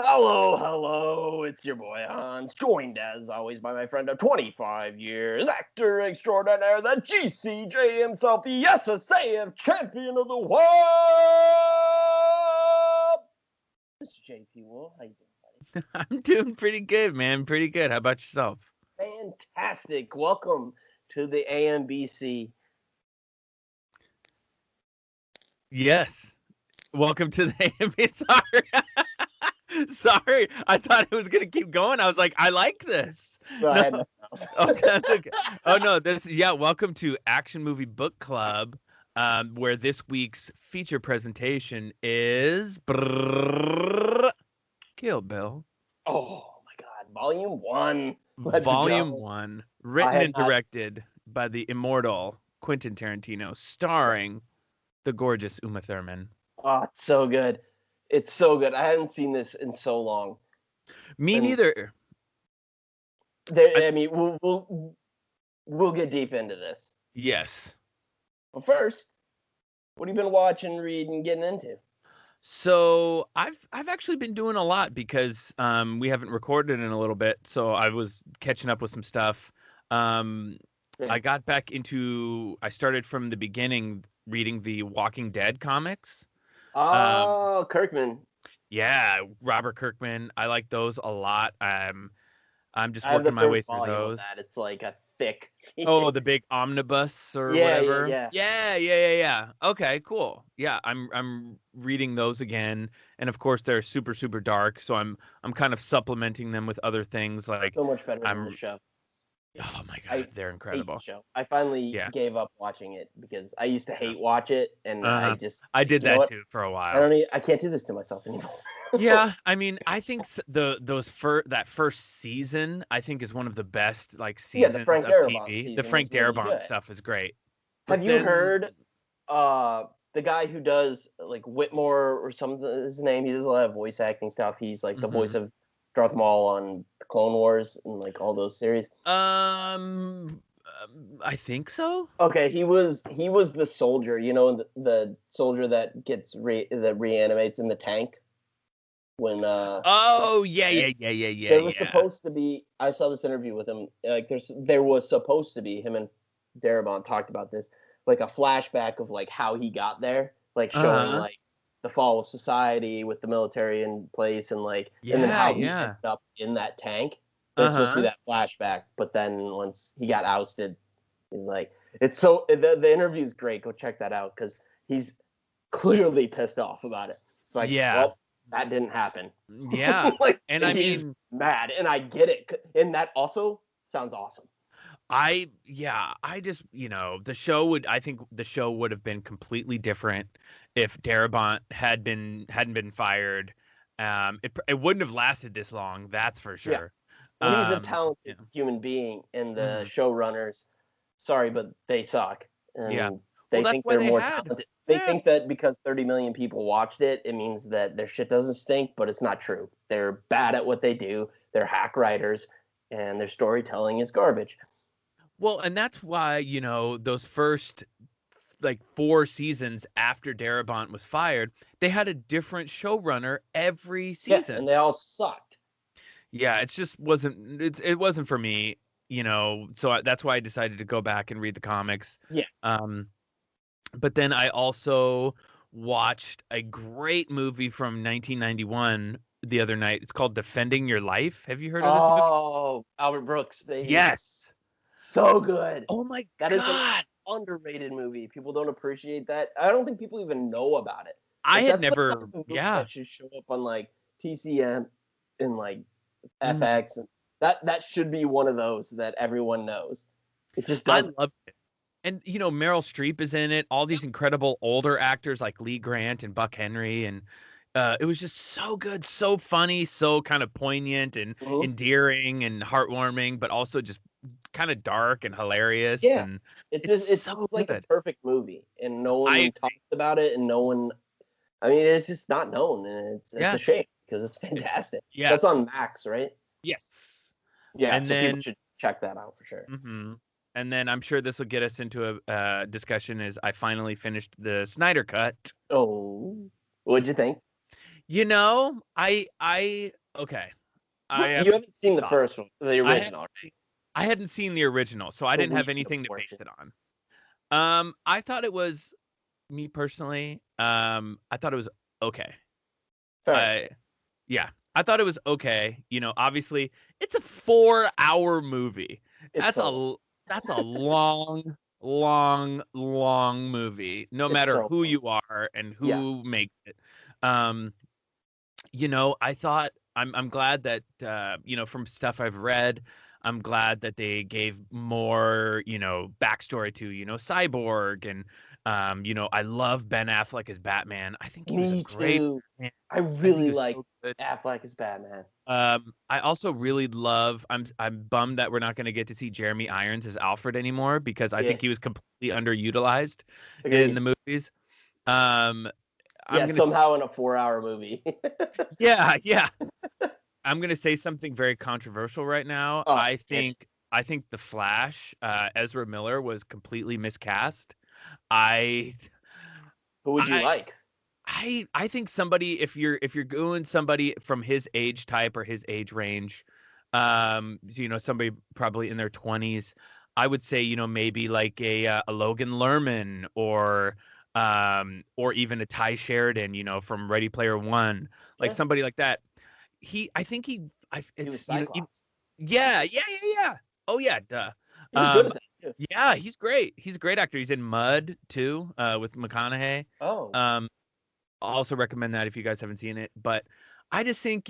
Hello, hello, it's your boy Hans, joined as always by my friend of 25 years, actor extraordinaire, the GCJ himself, the SSAF champion of the world, Mr. JP Will. How you doing, buddy? I'm doing pretty good, man. Pretty good. How about yourself? Fantastic. Welcome to the AMBC. Yes. Welcome to the AMB. Sorry. I thought it was going to keep going. I was like, I like this. Go ahead. No. Okay, that's okay. Oh, no. Welcome to Action Movie Book Club, where this week's feature presentation is Kill Bill. Oh, my God. Volume 1. Volume 1. Written and directed by the immortal Quentin Tarantino, starring the gorgeous Uma Thurman. Oh, it's so good. It's so good. I haven't seen this in so long. Me neither. I mean, we'll get deep into this. Yes. But first, what have you been watching, reading, getting into? So I've actually been doing a lot because we haven't recorded in a little bit. So I was catching up with some stuff. I got back into. I started from the beginning reading the Walking Dead comics. Oh, Kirkman. Yeah, Robert Kirkman. I like those a lot. I'm just working my way through those. It's like a thick. Oh, the big omnibus or whatever. Yeah. Okay, cool. Yeah, I'm reading those again, and of course they're super super dark. So I'm kind of supplementing them with other things like. So much better than the show. Oh my God, they're incredible. The show. I finally gave up watching it because I used to watch it, and I did that too for a while. I can't do this to myself anymore. Yeah, I mean, I think that first season, I think is one of the best seasons of TV. The Frank Darabont stuff is great. Have you heard the guy who does Whitmore or something? His name. He does a lot of voice acting stuff. He's the voice of Darth Maul on Clone Wars and all those series. I think so. Okay, he was the soldier. You know, the soldier that gets that reanimates in the tank. When There was supposed to be. I saw this interview with him. There was supposed to be him and Darabont talked about this, a flashback of how he got there, showing the fall of society with the military in place and and then how he ended up in that tank. There's supposed to be that flashback, but then once he got ousted, he's it's so the interview's great. Go check that out because he's clearly pissed off about it. It's well, that didn't happen. Yeah. And he's mad, and I get it. And that also sounds awesome. I just, the show would have been completely different if Darabont hadn't been fired. It wouldn't have lasted this long, that's for sure. Yeah. He's a talented human being, and the showrunners, sorry, but they suck. And they think they're more talented. They think that because 30 million people watched it, it means that their shit doesn't stink, but it's not true. They're bad at what they do. They're hack writers, and their storytelling is garbage. Well, and that's why, those first 4 seasons after Darabont was fired, they had a different showrunner every season. Yeah, and they all sucked. Yeah, it just wasn't it wasn't for me, so that's why I decided to go back and read the comics. Yeah. But then I also watched a great movie from 1991 the other night. It's called Defending Your Life. Have you heard of this movie? Oh, Albert Brooks, baby. Yes. So good. Oh my God. That is an underrated movie. People don't appreciate that. I don't think people even know about it. I had never. That should show up on TCM and FX, and that should be one of those that everyone knows. It just doesn't. I love it. And Meryl Streep is in it. All these incredible older actors like Lee Grant and Buck Henry, and it was just so good, so funny, so kind of poignant and endearing and heartwarming, but also just kind of dark and hilarious. Yeah, and it's so a perfect movie, and no one talks about it, and no one. I mean, it's just not known, and it's a shame because it's fantastic. Yeah, that's on Max, right? Yes. Yeah, and so then people should check that out for sure. Mm-hmm. And then I'm sure this will get us into a discussion. Is I finally finished the Snyder Cut. Oh, what'd you think? Okay. You haven't seen the thought. first one, the original, right? I hadn't seen the original, so I The didn't have weekend anything to base portion. it on. I thought it was me personally. I thought it was okay. Fair. I thought it was okay. Obviously, it's a 4-hour movie. It's That's a long, long, long movie. No it's matter so who you are and yeah. who makes it. Um, I thought I'm glad that from stuff I've read, I'm glad that they gave more backstory to Cyborg and I love Ben Affleck as Batman. I think he was a Me great too. man. I I think he really was like so good. Affleck as Batman. I also really love. I'm bummed that we're not going to get to see Jeremy Irons as Alfred anymore because I Yeah, think he was completely underutilized in the agreed. movies. Um, Yeah, I'm gonna say, somehow in a 4-hour movie. yeah, yeah. I'm gonna say something very controversial right now. Oh, I it. think the Flash, Ezra Miller was completely miscast. I Who would you I like? I think somebody if you're going somebody from his age type or his age range, somebody probably in their 20s, I would say maybe like a Logan Lerman or even a Ty Sheridan, from Ready Player One, like Yeah, somebody like that. he was It's Cyclops. yeah, yeah, yeah, yeah. Oh yeah, duh. He was good Um, at that too. yeah, he's great. He's a great actor. He's in Mud too, with McConaughey. Oh, Um, I'll also recommend that if you guys haven't seen it. But I just think,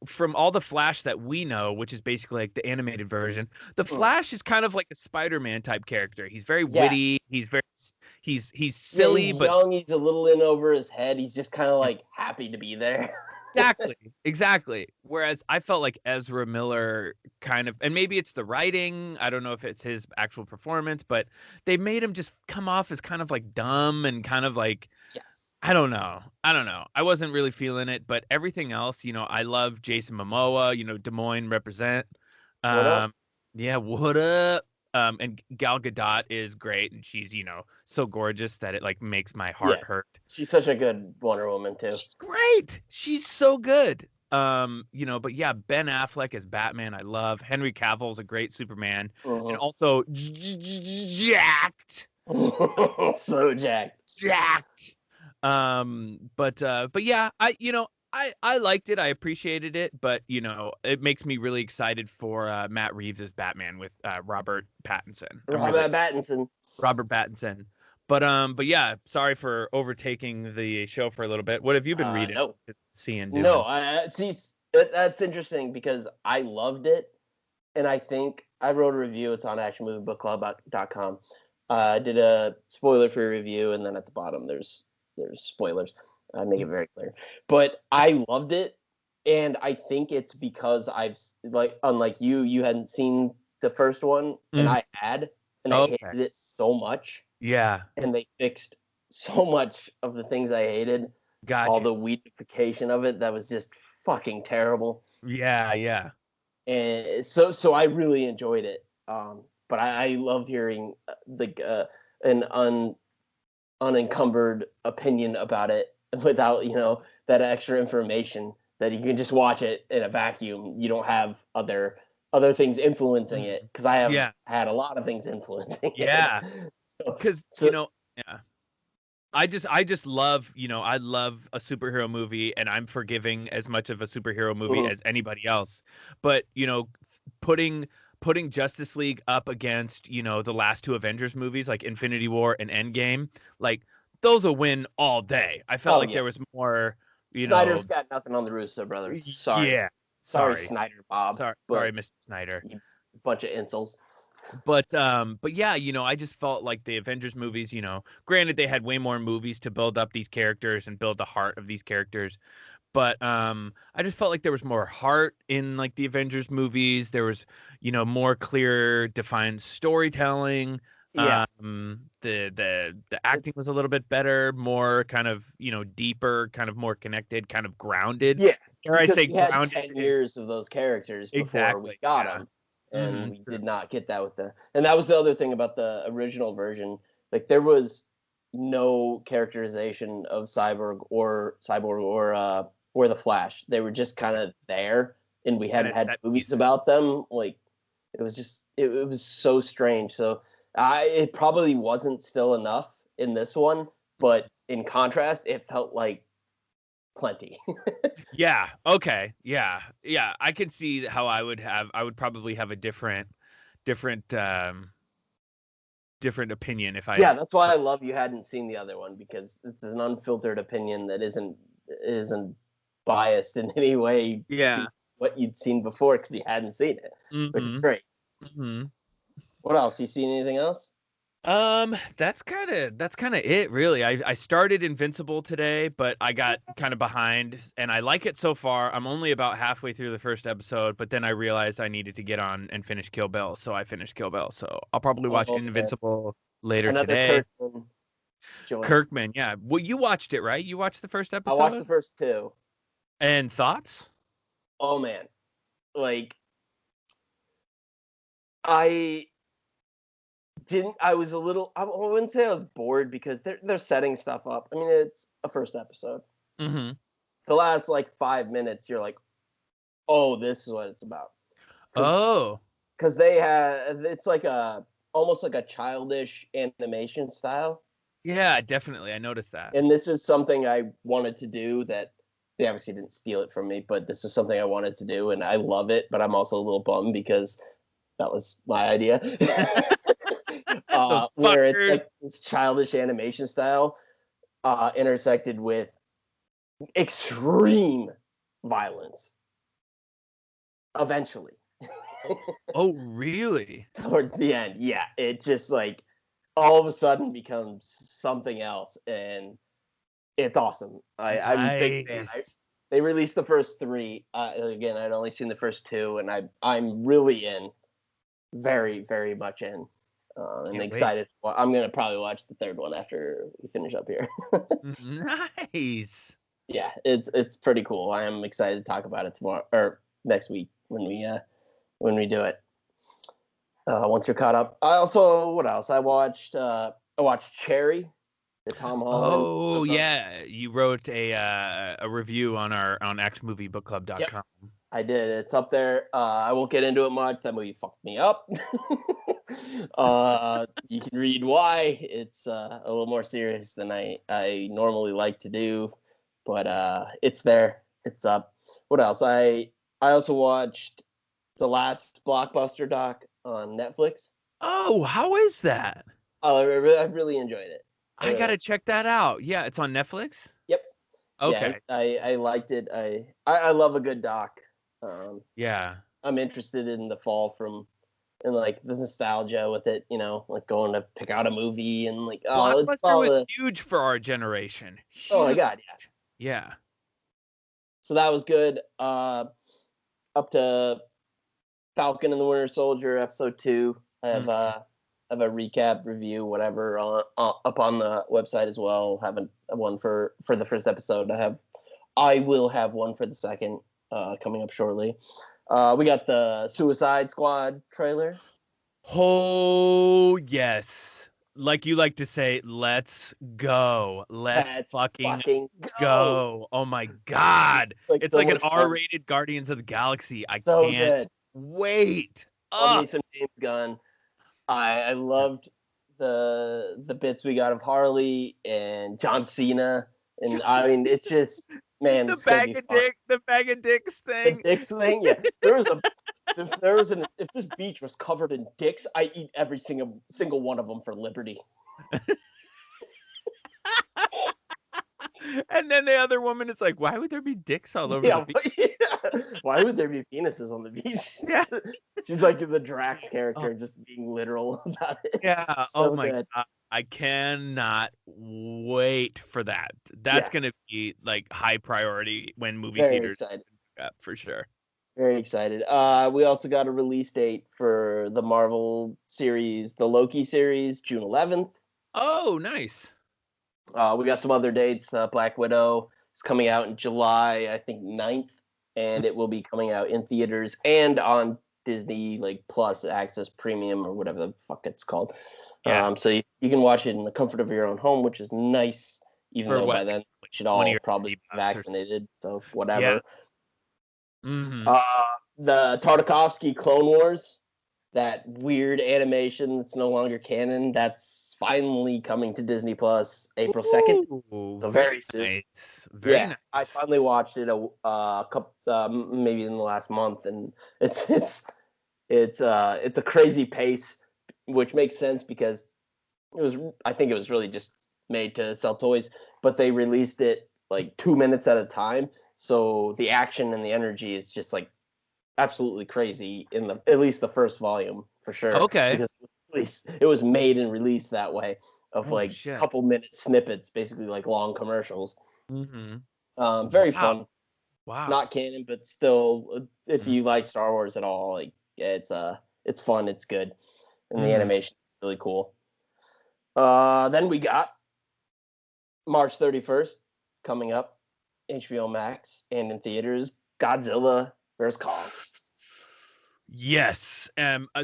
from all the Flash that we know, which is basically like the animated version, the mm. Flash is kind of like a Spider-Man type character. He's very witty. Yes. He's Yeah, silly, he's but young. He's a little in over his head. He's just kind of like happy to be there. exactly, exactly. Whereas I felt like Ezra Miller kind of, and maybe it's the writing. I don't know if it's his actual performance, but they made him just come off as kind of like dumb and kind of like Yes. I don't know. I don't know. I wasn't really feeling it, but everything else, I love Jason Momoa, Des Moines represent. What up? Um, yeah, what up? And Gal Gadot is great, and she's, so gorgeous that it like makes my Yeah, heart hurt. she's such a good Wonder Woman too. She's great. She's so good. But yeah, Ben Affleck as Batman, I love. Henry Cavill's a great Superman, and Mhm. also jacked. So jacked. Jacked. But yeah, I liked it. I appreciated it, but it makes me really excited for Matt Reeves as Batman with Robert Pattinson. Robert Pattinson. Robert Pattinson. But yeah, sorry for overtaking the show for a little bit. What have you been reading, No, seeing, no. doing? I see. That's interesting because I loved it, and I think I wrote a review. It's on actionmoviebookclub.com. I did a spoiler-free review, and then at the bottom there's spoilers. I make it very clear. But I loved it, and I think it's because unlike you hadn't seen the first one, and Mm, I had, and I okay. hated it so much, Yeah, and they fixed so much of the things I hated, got all you. the weedification of it that was just fucking terrible. Yeah, yeah. And so I really enjoyed it. But I love hearing an unencumbered opinion about it without that extra information that you can just watch it in a vacuum. You don't have other things influencing it Mhm. because I have Yeah, had a lot of things influencing it. yeah. So, Because so yeah. I just love, I love a superhero movie and I'm forgiving as much of a superhero movie mhm. as anybody else. But, putting putting Justice League up against, the last two Avengers movies like Infinity War and Endgame, like those will win all day. I felt Oh like yeah, there was more, you know, Snyder's got nothing on the Russo brothers. Sorry, yeah. sorry, Sorry. Snyder Bob, Sorry, but Mr. Snyder. you bunch of insults. But yeah, I just felt like the Avengers movies, granted they had way more movies to build up these characters and build the heart of these characters, but I just felt like there was more heart in like the Avengers movies. There was, more clear defined storytelling. Yeah, The acting was a little bit better, more kind of, deeper, kind of more connected, kind of grounded. yeah, Dare I because say we had grounded 10 is years of those characters before we exactly, got yeah. them, and we True. did not get that with and that was the other thing about the original version. Like there was no characterization of Cyborg or were the Flash. They were just kind of there, and we hadn't had movies about them. Like, it was so strange. So it probably wasn't still enough in this one, but in contrast, it felt like plenty. Yeah. Okay. Yeah. Yeah. I could see how I would probably have a different opinion if I Yeah, that's why I love you hadn't seen the other one, because it's an unfiltered opinion that isn't biased in any way. Yeah. To what you'd seen before, because you hadn't seen it, which is great. What else? You seen anything else? That's kind of it, really. I started Invincible today, but I got kind of behind, and I like it so far. I'm only about halfway through the first episode, but then I realized I needed to get on and finish Kill Bill, so I finished Kill Bill. So I'll probably watch Invincible later today. Kirkman, yeah. Well, you watched it, right? You watched the first episode? I watched the first two. And thoughts? Oh man, like I was a little. I wouldn't say I was bored, because they're setting stuff up. I mean, it's a first episode. Mm-hmm. The last like 5 minutes, you're like, oh, this is what it's about. Because it's like almost like a childish animation style. Yeah, definitely. I noticed that. And this is something I wanted to do that they obviously didn't steal it from me, but this is something I wanted to do, and I love it. But I'm also a little bummed because that was my idea. Where it's like this childish animation style intersected with extreme violence eventually. Oh, really? Towards the end, yeah. It just like all of a sudden becomes something else, and it's awesome. I'm a big fan. They released the first three. Again, I'd only seen the first two, and I'm really in, very, very much in. And excited. Well, I'm gonna probably watch the third one after we finish up here. Nice. Yeah, it's pretty cool. I am excited to talk about it tomorrow or next week when we do it. Once you're caught up. What else? I watched Cherry, the Tom Holland. Oh yeah, you wrote a review on axmoviebookclub.com. Yep. I did. It's up there. I won't get into it much. That movie fucked me up. You can read why. It's a little more serious than I normally like to do, but it's there. It's up. What else? I also watched the last Blockbuster doc on Netflix. Oh, how is that? Oh, I really enjoyed it. I gotta check that out. Yeah, it's on Netflix? Yep. Okay. Yeah, I liked it. I love a good doc. Yeah. I'm interested in the fall and like the nostalgia with it, like going to pick out a movie and like Blockbuster was huge for our generation. Huge. Oh my god, yeah. Yeah. So that was good. Up to Falcon and the Winter Soldier episode 2. I have a recap review, whatever, up on the website as well. Have one for the first episode. I will have one for the second coming up shortly. We got the Suicide Squad trailer. Oh yes, like you like to say, let's go. Let's fucking go. Oh my god, it's like an R-rated Guardians of the Galaxy. I can't wait. Nathan James Gunn. I loved the bits we got of Harley and John Cena, and I mean it's just, man, the bag of dicks thing. The dick thing, yeah. If this beach was covered in dicks, I'd eat every single one of them for liberty. And then the other woman is like, why would there be dicks all over the beach? Yeah. Why would there be penises on the beach? Yeah. She's like the Drax character, just being literal about it. Yeah. So my god. I cannot wait for that. That's going to be like high priority when movie theaters up for sure. Very excited. We also got a release date for the Marvel series, the Loki series, June 11th. Oh, nice. We got some other dates. Black Widow is coming out in July, I think 9th, and it will be coming out in theaters and on Disney like Plus Access Premium or whatever the fuck it's called. Yeah. So you can watch it in the comfort of your own home, which is nice. even For though what? by then we should 20 all or probably 30 be bucks or vaccinated. So yeah. whatever. Mm-hmm. The Tartakovsky Clone Wars, that weird animation that's no longer canon, that's finally coming to Disney Plus April 2nd. So very soon. Nice. Very nice. I finally watched it a couple, maybe in the last month, and it's a crazy pace, which makes sense because I think it was really just made to sell toys, but they released it like 2 minutes at a time, so the action and the energy is just like absolutely crazy in at least the first volume for sure. Okay. Because at least it was made and released that way of couple minute snippets, basically like long commercials. Mm-hmm. Very fun. Wow. Not canon, but still, if you like Star Wars at all, like it's fun, it's good, and the animation is really cool. Then we got March 31st coming up, HBO Max and in theaters, Godzilla vs. Kong. Yes.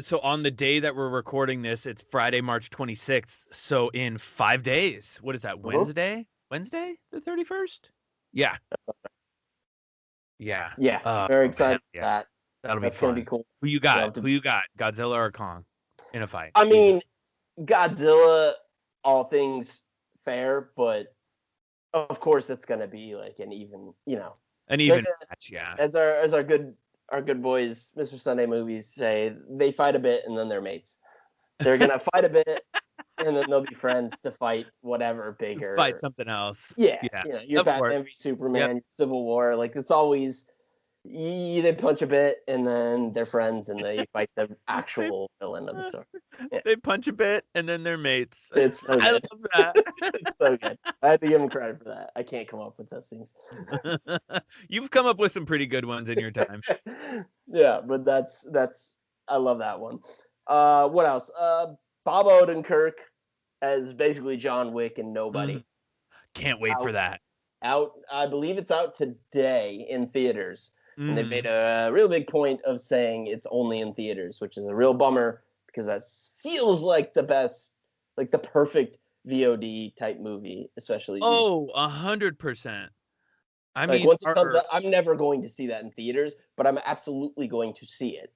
So on the day that we're recording this, it's Friday, March 26th. So in 5 days. What is that? Wednesday? Wednesday, the 31st? Yeah. Yeah. Yeah. Very excited for that. That'll be That's fun. Gonna be cool. Who you got? Who you got? Godzilla or Kong in a fight? I mean, Godzilla, all things fair, but of course it's gonna be like an even, an even match. Yeah. As our good boys, Mr. Sunday Movies say, they fight a bit and then they're mates. They're gonna fight a bit and then they'll be friends to fight whatever bigger. Fight something else. Yeah. Your Batman v Superman, Civil War, like it's always they punch a bit and then they're friends and they fight the actual villain of the story. Yeah. They punch a bit and then they're mates. It's so good. I love that. It's so good. I have to give him credit for that. I can't come up with those things. You've come up with some pretty good ones in your time. Yeah, but that's I love that one. What else? Bob Odenkirk as basically John Wick and Nobody. Can't wait for that. I believe it's out today in theaters. And they've made a real big point of saying it's only in theaters, which is a real bummer because that feels like the best, like the perfect VOD type movie, especially. 100%. I mean, once it comes out, I'm never going to see that in theaters, but I'm absolutely going to see it.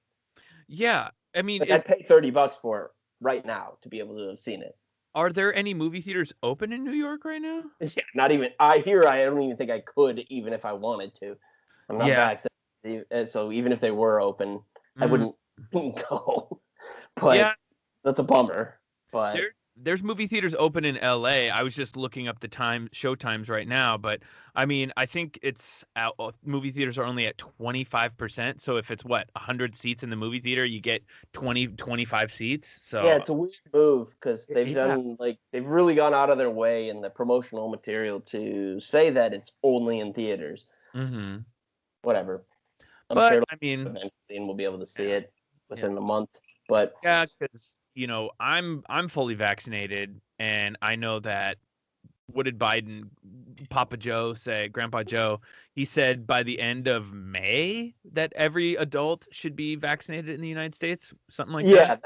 Yeah, I mean, I'd pay $30 for it right now to be able to have seen it. Are there any movie theaters open in New York right now? Yeah, not even. I don't even think I could, even if I wanted to. I'm not vaccinated, so even if they were open, I wouldn't go. But that's a bummer. But there's movie theaters open in LA. I was just looking up the show times right now, but I mean, I think it's out. Movie theaters are only at 25%. So if it's 100 seats in the movie theater, you get 25 seats. So yeah, it's a weird move because they've done they've really gone out of their way in the promotional material to say that it's only in theaters. Mm-hmm. Whatever. But sure I mean, eventually we'll be able to see it within the month. But yeah, because I'm fully vaccinated, and I know that. What did Biden, Papa Joe say? Grandpa Joe, he said by the end of May that every adult should be vaccinated in the United States, something like that.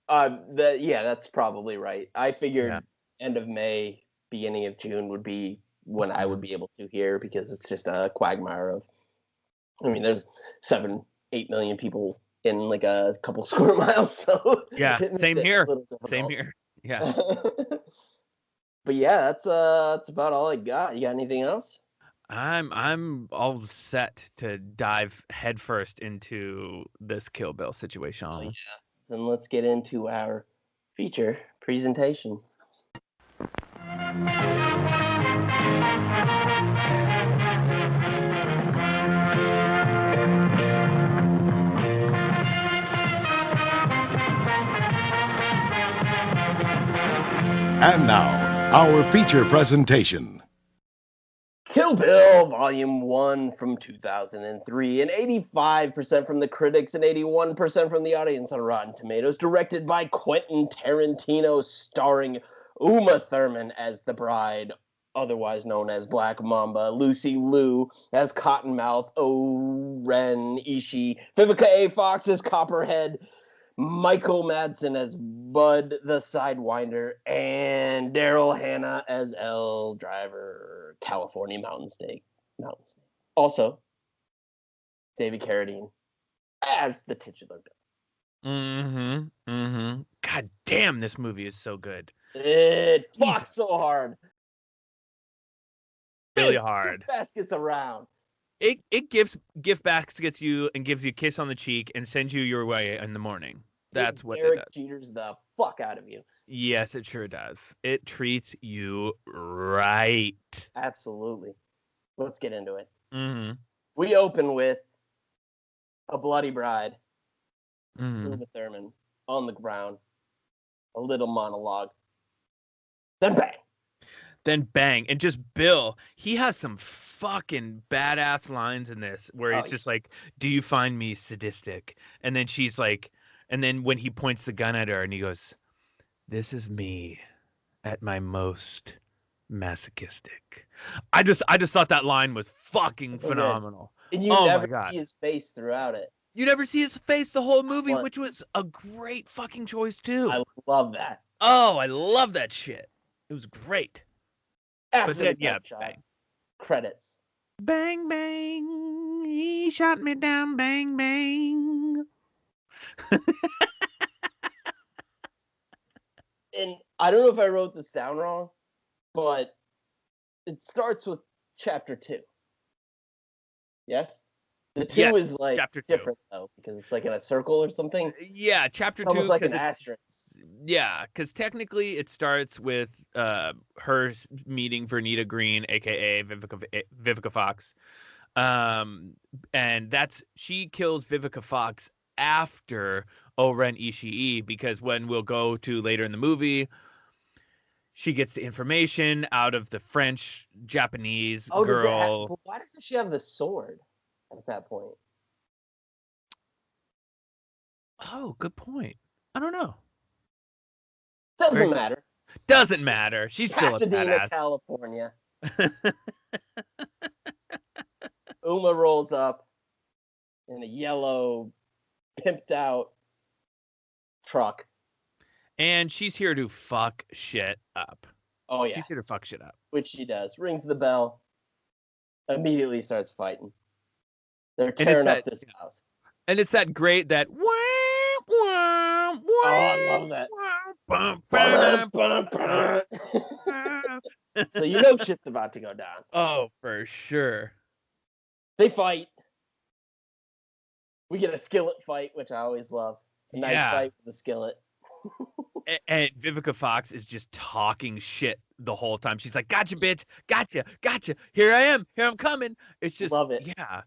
That's probably right. I figured end of May, beginning of June would be when I would be able to hear because it's just a quagmire of. I mean, there's 7-8 million people in like a couple square miles, so yeah, same here. Yeah. But yeah, that's about all I got. You got anything else? I'm all set to dive headfirst into this Kill Bill situation. Oh, yeah. Then let's get into our feature presentation. And now, our feature presentation. Kill Bill Volume 1 from 2003, and 85% from the critics and 81% from the audience on Rotten Tomatoes, directed by Quentin Tarantino, starring Uma Thurman as the bride, otherwise known as Black Mamba, Lucy Liu as Cottonmouth, O-Ren Ishii, Vivica A. Fox as Copperhead, Michael Madsen as Bud the Sidewinder, and Daryl Hannah as L Driver, California Mountain Snake. Also, David Carradine as the titular villain. God damn, this movie is so good. It fucks so hard. Really hard. Gift baskets around. It gift baskets you and gives you a kiss on the cheek and sends you your way in the morning. That's what it does. Jeter's the fuck out of you. Yes, it sure does. It treats you right. Absolutely. Let's get into it. Mm-hmm. We open with a bloody bride, Uma Thurman, on the ground, a little monologue, then bang. And just Bill, he has some fucking badass lines in this where he's just like, do you find me sadistic? And then she's like, and then when he points the gun at her and he goes, this is me at my most masochistic. I just thought that line was fucking phenomenal. And you never see his face throughout it. You never see his face the whole movie, which was a great fucking choice too. I love that. Oh, I love that shit. It was great. After but then, bang. Credits. Bang, bang. He shot me down. Bang, bang. And I don't know if I wrote this down wrong, but it starts with chapter 2. Yes? The 2 is like different though, because it's like in a circle or something. Yeah, chapter 2 almost like an asterisk. Yeah, because technically it starts with her meeting Vernita Green, aka Vivica Fox, and she kills Vivica Fox after Oren Ishii, because when we'll go to later in the movie, she gets the information out of the French Japanese girl. Why doesn't she have the sword at that point? Oh, good point. I don't know. Doesn't matter. She's still a badass. California. Uma rolls up in a yellow, pimped out truck. And she's here to fuck shit up. Oh, yeah. She's here to fuck shit up. Which she does. Rings the bell. Immediately starts fighting. They're tearing up this house. And it's that great, that... Oh, I love that. So you know shit's about to go down. Oh, for sure. They fight. We get a skillet fight, which I always love. A nice fight with a skillet. And Vivica Fox is just talking shit the whole time. She's like, gotcha, bitch. Gotcha. Here I am. Here I'm coming. It's just, love it. Yeah.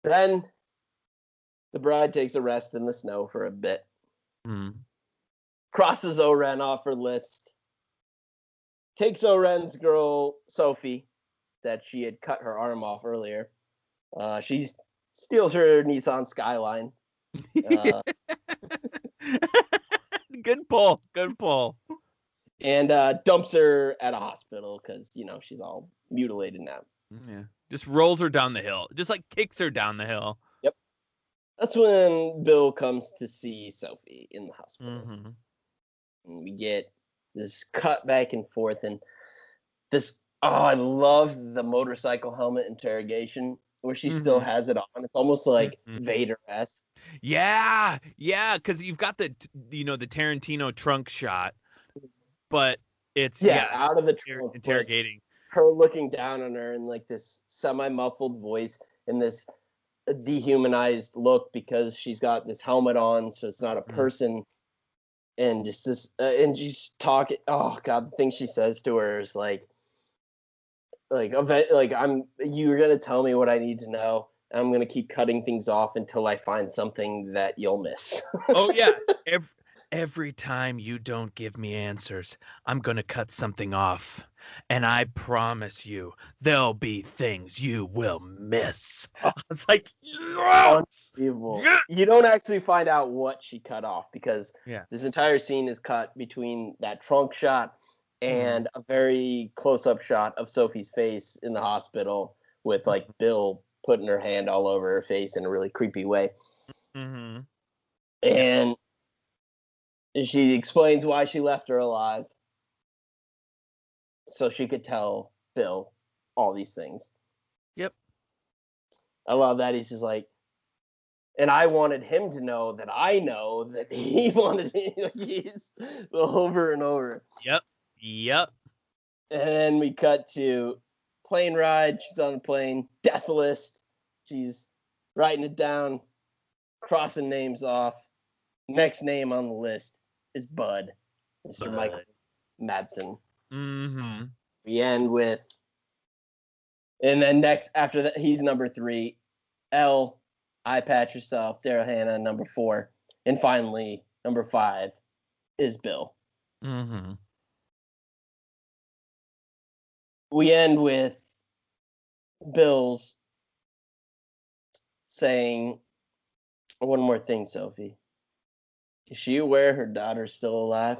Then the bride takes a rest in the snow for a bit. Crosses Oren off her list. Takes Oren's girl, Sophie, that she had cut her arm off earlier. She steals her Nissan Skyline. Good pull. Good pull. And dumps her at a hospital because, she's all mutilated now. Yeah. Just rolls her down the hill. Just like kicks her down the hill. Yep. That's when Bill comes to see Sophie in the hospital. And we get this cut back and forth. And I love the motorcycle helmet interrogation where she still has it on. It's almost like Vader-esque. Yeah, because you've got the Tarantino trunk shot, but it's out of the trunk, interrogating her, looking down on her in like this semi-muffled voice and this dehumanized look because she's got this helmet on, so it's not a person, and just this, and she's talking. Oh God, the thing she says to her is like you're gonna tell me what I need to know. I'm going to keep cutting things off until I find something that you'll miss. Oh, yeah. Every time you don't give me answers, I'm going to cut something off. And I promise you, there'll be things you will miss. I was like, yes! Unbelievable. Yes! You don't actually find out what she cut off because this entire scene is cut between that trunk shot and a very close-up shot of Sophie's face in the hospital with, like, Bill putting her hand all over her face in a really creepy way. And she explains why she left her alive. So she could tell Bill all these things. Yep. I love that. He's just like, and I wanted him to know that I know that he wanted me. Like, he's over and over. Yep. And then we cut to plane ride. She's on the plane. Death list. She's writing it down, crossing names off. Next name on the list is Bud. Mr. Michael Madsen. We end with, and then next after that, he's number 3. L, Eye Patch Yourself, Daryl Hannah, number 4. And finally, number 5 is Bill. We end with Bill's saying, one more thing, Sophie. Is she aware her daughter's still alive?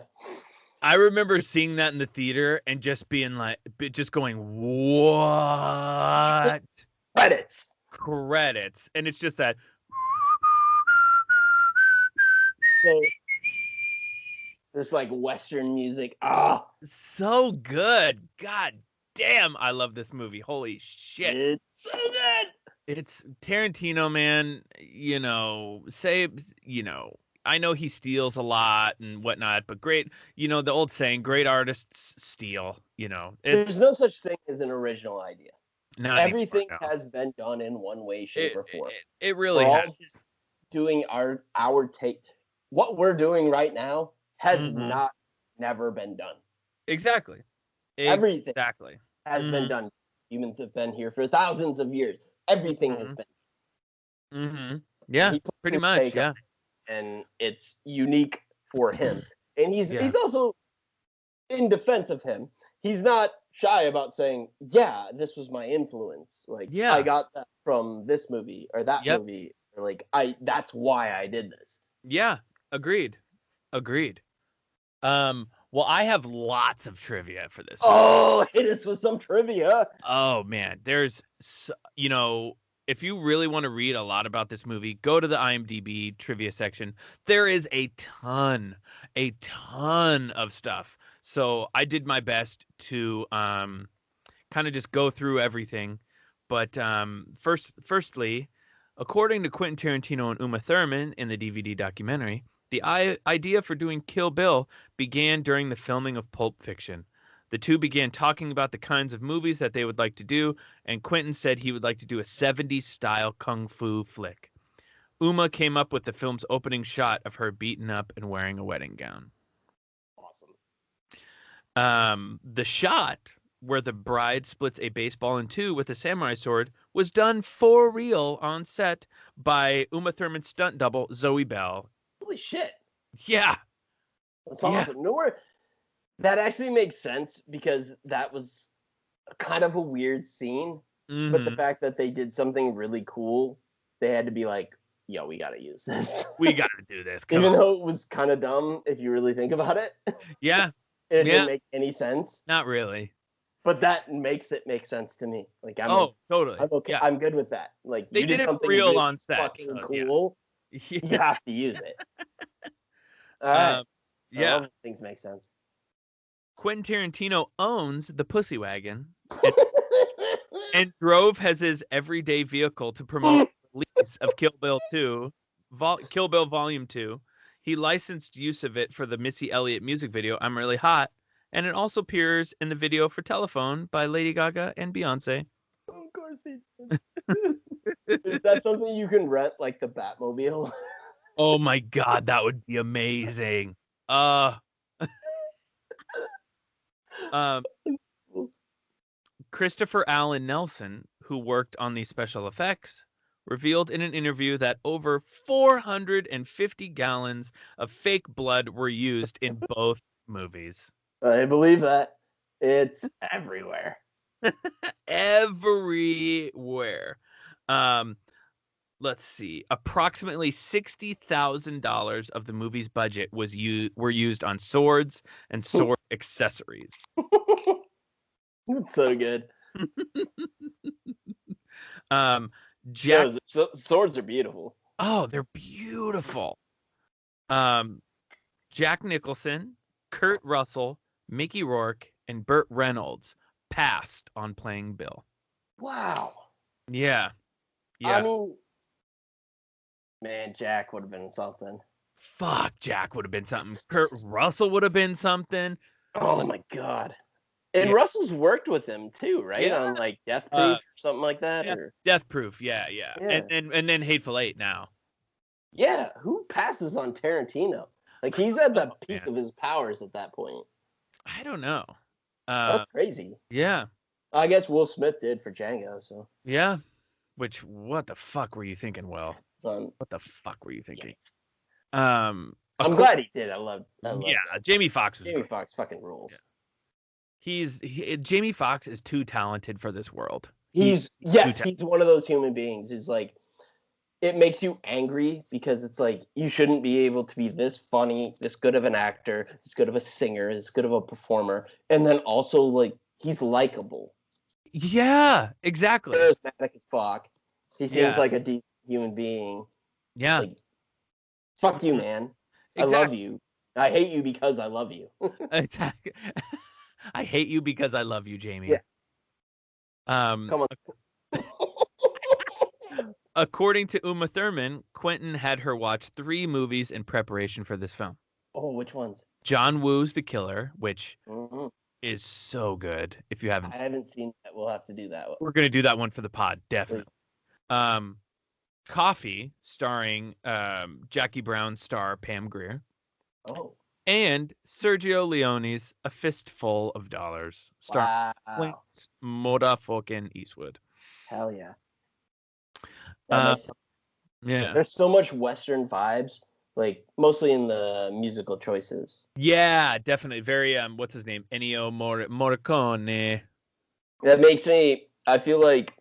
I remember seeing that in the theater and just being like, just going, what? Credits. And it's just that. So, this like Western music. So good. God damn, I love this movie. Holy shit. It's so good. It's Tarantino, man, I know he steals a lot and whatnot, but great, the old saying, great artists steal, There's no such thing as an original idea. Everything anymore, no. has been done in one way, shape, or form. It really we're has. all just doing our take. What we're doing right now has never been done. Exactly. Everything has been done. Humans have been here for thousands of years. Everything has been. Yeah, pretty much. Yeah. And it's unique for him. And he's also, in defense of him, he's not shy about saying, this was my influence. Like, I got that from this movie or that movie. Or like, that's why I did this. Yeah, agreed. Well, I have lots of trivia for this movie. Oh, hit us with some trivia. Oh, man. There's, if you really want to read a lot about this movie, go to the IMDb trivia section. There is a ton of stuff. So I did my best to kind of just go through everything. But firstly, according to Quentin Tarantino and Uma Thurman in the DVD documentary, the idea for doing Kill Bill began during the filming of Pulp Fiction. The two began talking about the kinds of movies that they would like to do, and Quentin said he would like to do a 70s-style kung fu flick. Uma came up with the film's opening shot of her beaten up and wearing a wedding gown. Awesome. The shot where the bride splits a baseball in two with a samurai sword was done for real on set by Uma Thurman's stunt double, Zoe Bell. Holy shit. Yeah. That's awesome. Nowhere. That actually makes sense because that was kind of a weird scene. Mm-hmm. But the fact that they did something really cool, they had to be like, yo, we got to use this. We got to do this. Even though it was kind of dumb if you really think about it. Yeah. It didn't make any sense. Not really. But that makes it make sense to me. Like, totally. I'm okay. Yeah. I'm good with that. Like, they did it for real really on set. Fucking cool. Yeah. You have to use it. All right. Yeah. Things make sense. Quentin Tarantino owns the Pussy Wagon and drove as his everyday vehicle to promote the release of Kill Bill Volume 2. He licensed use of it for the Missy Elliott music video, I'm Really Hot, and it also appears in the video for Telephone by Lady Gaga and Beyonce. Of course he did. Is that something you can rent, like the Batmobile? Oh my God, that would be amazing. Christopher Allen Nelson, who worked on these special effects, revealed in an interview that over 450 gallons of fake blood were used in both movies. I believe that. It's everywhere. Everywhere. Let's see. Approximately $60,000 of the movie's budget were used on swords and sword accessories. That's so good. Swords are beautiful. Oh, they're beautiful. Jack Nicholson, Kurt Russell, Mickey Rourke, and Burt Reynolds passed on playing Bill. Wow. Yeah. I mean, man, Jack would have been something. Fuck, Jack would have been something. Kurt Russell would have been something. Oh my God. And Russell's worked with him too, right? Yeah. On like Death Proof or something like that. Yeah. Or... Death Proof, yeah. And then Hateful Eight now. Yeah, who passes on Tarantino? Like he's at the peak of his powers at that point. I don't know. That's crazy. Yeah. I guess Will Smith did for Django, so. Yeah. Which, what the fuck were you thinking, Will? What the fuck were you thinking? Yeah. I'm glad he did. I love that. Jamie Foxx was Jamie Foxx fucking rules. Yeah. Jamie Foxx is too talented for this world. He's one of those human beings who's like, it makes you angry because it's like you shouldn't be able to be this funny, this good of an actor, this good of a singer, this good of a performer, and then also like he's likable. Yeah, exactly. Charismatic as fuck. He seems like a deep human being. Yeah. Like, fuck you, man. Exactly. I love you. I hate you because I love you. Exactly. I hate you because I love you, Jamie. Yeah. Come on. According to Uma Thurman, Quentin had her watch 3 movies in preparation for this film. Oh, which ones? John Woo's The Killer, which is so good. If you haven't, I haven't seen that. We'll have to do that one. We're gonna do that one for the pod, definitely. Coffee, starring Jackie Brown star Pam Grier. Oh. And Sergio Leone's A Fistful of Dollars, starring Clint Motherfucking Eastwood. Hell yeah. Yeah. There's so much Western vibes, like mostly in the musical choices. Yeah, definitely. Very what's his name? Ennio Morricone. That makes me. I feel like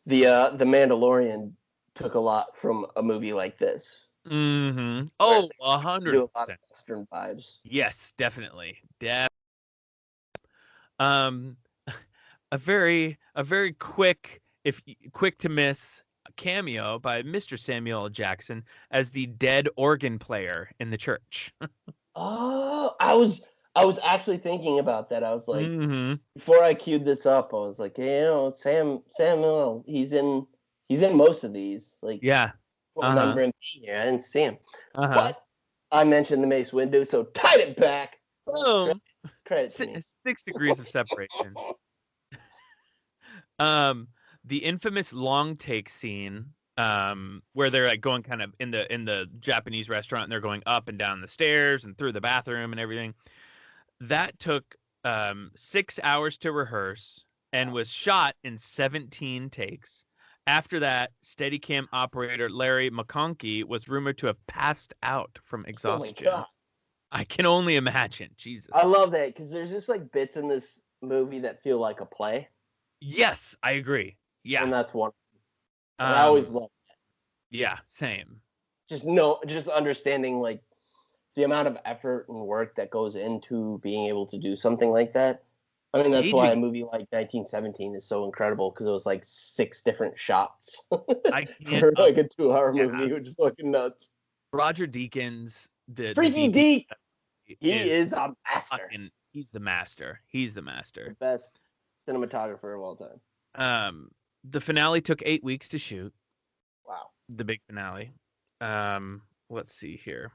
the Mandalorian took a lot from a movie like this. Mm-hmm. Oh, 100%. Do a lot of Western vibes. Yes, definitely. A very quick to miss cameo by Mr. Samuel L. Jackson as the dead organ player in the church. Oh, I was actually thinking about that. I was like, before I queued this up, I was like, Samuel, he's in most of these. Like, yeah. I remember him being here. I didn't see him. But I mentioned the Mace Windu, so tied it back. Boom. Credit to me. 6 degrees of separation. The infamous long take scene, where they're like going kind of in the Japanese restaurant and they're going up and down the stairs and through the bathroom and everything. That took 6 hours to rehearse and was shot in 17 takes. After that, Steadicam operator Larry McConkey was rumored to have passed out from exhaustion. Oh my God. I can only imagine. Jesus. I love that because there's just like bits in this movie that feel like a play. Yes, I agree. Yeah. And that's one. And I always love that. Yeah, same. Just understanding like the amount of effort and work that goes into being able to do something like that. I mean, that's why a movie like 1917 is so incredible because it was like 6 different shots I can't, for like a 2-hour movie, which is fucking nuts. Roger Deakins, Freaky Deke, he is a master. He's the master. He's the master. The best cinematographer of all time. The finale took 8 weeks to shoot. Wow. The big finale. Let's see here.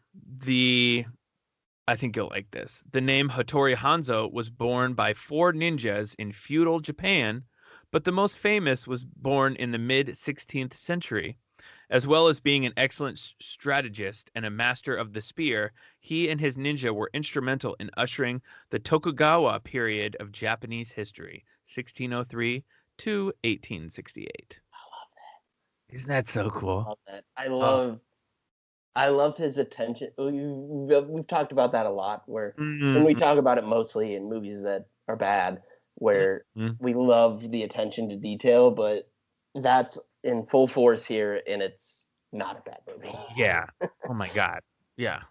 I think you'll like this. The name Hattori Hanzo was born by 4 ninjas in feudal Japan, but the most famous was born in the mid-16th century. As well as being an excellent strategist and a master of the spear, he and his ninja were instrumental in ushering the Tokugawa period of Japanese history, 1603 to 1868. I love that. Isn't that so cool? I love that. I love his attention. We've talked about that a lot, where when we talk about it mostly in movies that are bad, where we love the attention to detail, but that's in full force here, and it's not a bad movie. Yeah. Oh my God. Yeah.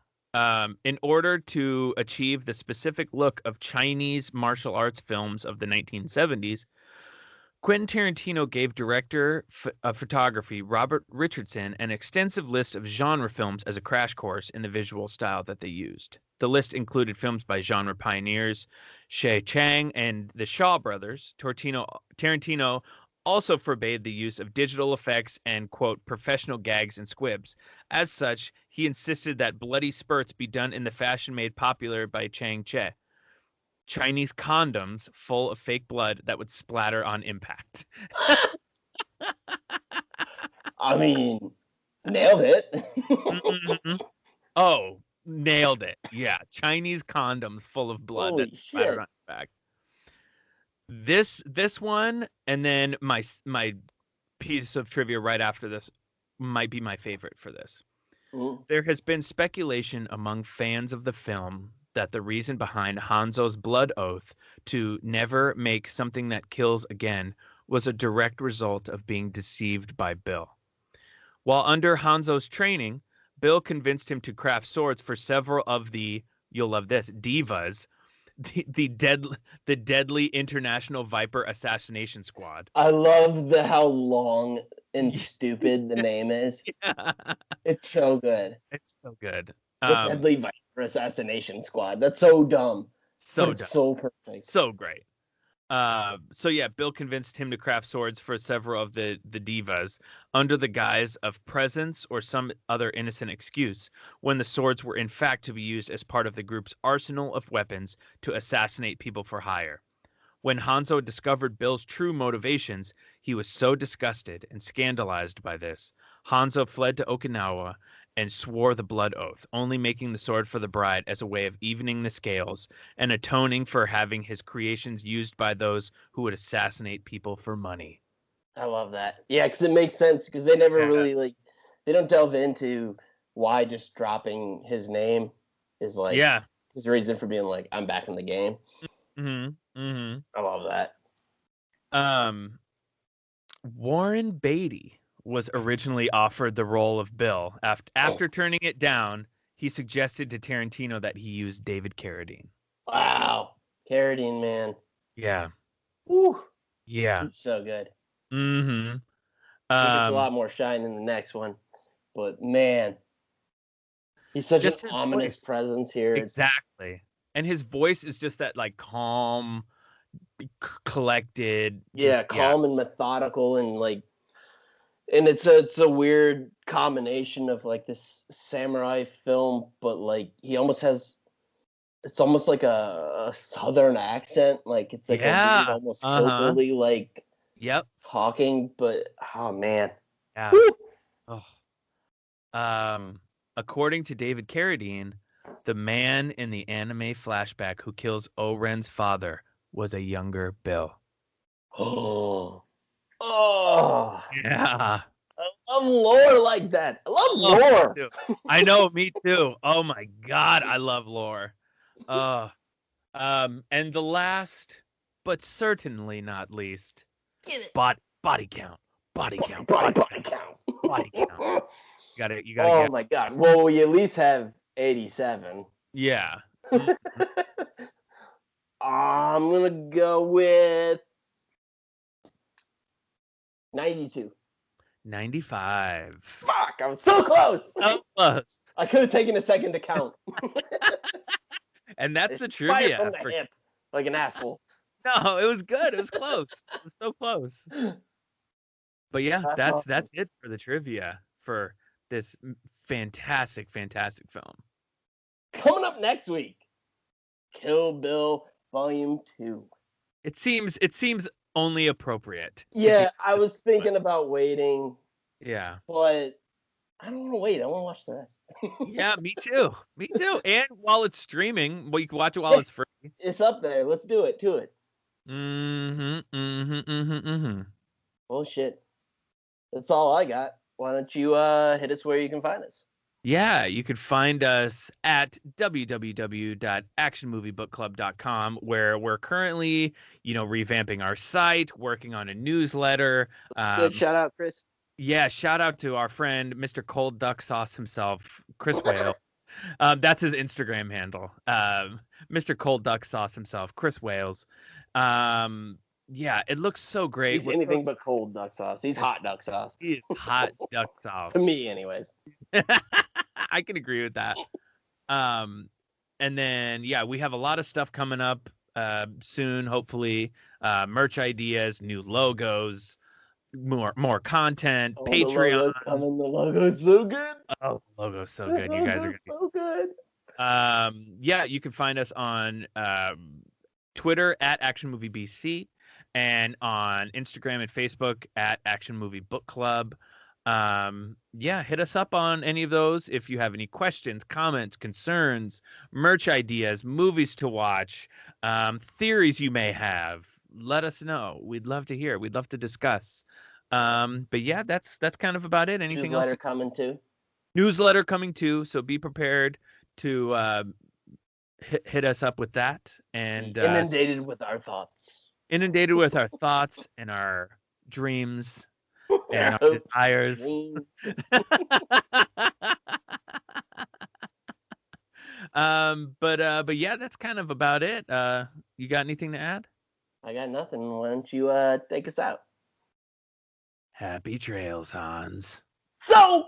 In order to achieve the specific look of Chinese martial arts films of the 1970s, Quentin Tarantino gave director of photography Robert Richardson an extensive list of genre films as a crash course in the visual style that they used. The list included films by genre pioneers Shea Chang and the Shaw brothers. Tarantino also forbade the use of digital effects and, quote, professional gags and squibs. As such, he insisted that bloody spurts be done in the fashion made popular by Chang Che. Chinese condoms full of fake blood that would splatter on impact. I mean, nailed it. Oh, nailed it. Yeah, Chinese condoms full of blood that splatter on impact. This one, and then my piece of trivia right after this might be my favorite for this. There has been speculation among fans of the film that the reason behind Hanzo's blood oath to never make something that kills again was a direct result of being deceived by Bill. While under Hanzo's training, Bill convinced him to craft swords for several of the, you'll love this, divas, the deadly International Viper Assassination Squad. I love how long and stupid the name is. Yeah. It's so good. It's so good. The Deadly Viper Assassination Squad. That's so dumb. So dumb. So perfect. So great. So yeah, Bill convinced him to craft swords for several of the divas under the guise of presents or some other innocent excuse, when the swords were in fact to be used as part of the group's arsenal of weapons to assassinate people for hire. When Hanzo discovered Bill's true motivations, he was so disgusted and scandalized by this. Hanzo fled to Okinawa and swore the blood oath, only making the sword for the bride as a way of evening the scales and atoning for having his creations used by those who would assassinate people for money. I love that. Yeah, because it makes sense, because they never really, they don't delve into why just dropping his name is his reason for being like, I'm back in the game. I love that. Warren Beatty was originally offered the role of Bill. After turning it down, he suggested to Tarantino that he use David Carradine. Wow. Carradine, man. Yeah. Woo. Yeah. He's so good. Mm-hmm. He gets a lot more shine in the next one. But, man, he's such an ominous presence here. Exactly. And his voice is just that, like, calm, collected. Yeah, calm and methodical, and, like, and it's a weird combination of like this samurai film, but like he almost has, it's almost like a southern accent, like it's like a weird, almost hillbilly like talking, but oh man. Yeah. Oh. According to David Carradine, The man in the anime flashback who kills O-Ren's father was a younger Bill. Oh. Yeah. I love lore like that. I love lore. Me too. I know, me too. Oh my God, I love lore. And the last, but certainly not least, body count. Body count. Body count. Body count. You gotta Oh get. my God. Well, we at least have 87. Yeah. I'm gonna go with 92. 95. Fuck, I was so close. So close. I could have taken a second to count. And that's the Fired trivia. from the hip, like an asshole. No, it was good. It was close. It was so close. But yeah, that's it for the trivia for this fantastic film. Coming up next week, Kill Bill Volume 2. It seems only appropriate. Yeah, I was thinking about waiting. Yeah. But I don't want to wait. I want to watch the rest. Yeah, me too. Me too. And while it's streaming, well, you can watch it while it's free. It's up there. Let's do it. Do it. Well, shit. That's all I got. Why don't you hit us where you can find us? Yeah, you could find us at www.actionmoviebookclub.com, where we're currently, revamping our site, working on a newsletter. Good. Shout out, Chris. Yeah, shout out to our friend, Mr. Cold Duck Sauce himself, Chris Wales. That's his Instagram handle. Mr. Cold Duck Sauce himself, Chris Wales. Yeah, it looks so great. He's anything but cold duck sauce. He's hot duck sauce. He's hot duck sauce. To me, anyways. I can agree with that. And then, yeah, we have a lot of stuff coming up soon, hopefully. Merch ideas, new logos, more content, Patreon. The logo's so good. Oh, the logo's so good. You guys are gonna be so good. Yeah, you can find us on Twitter at Action Movie BC and on Instagram and Facebook at Action Movie Book Club. Yeah, hit us up on any of those if you have any questions, comments, concerns, merch ideas, movies to watch, theories you may have. Let us know. We'd love to hear. We'd love to discuss. But yeah, that's kind of about it. Anything else? Newsletter coming too. So be prepared to hit us up with that and inundated with our thoughts. Inundated with our thoughts and our dreams and our desires. But yeah, that's kind of about it. You got anything to add? I got nothing. Why don't you take us out? Happy trails, Hans. So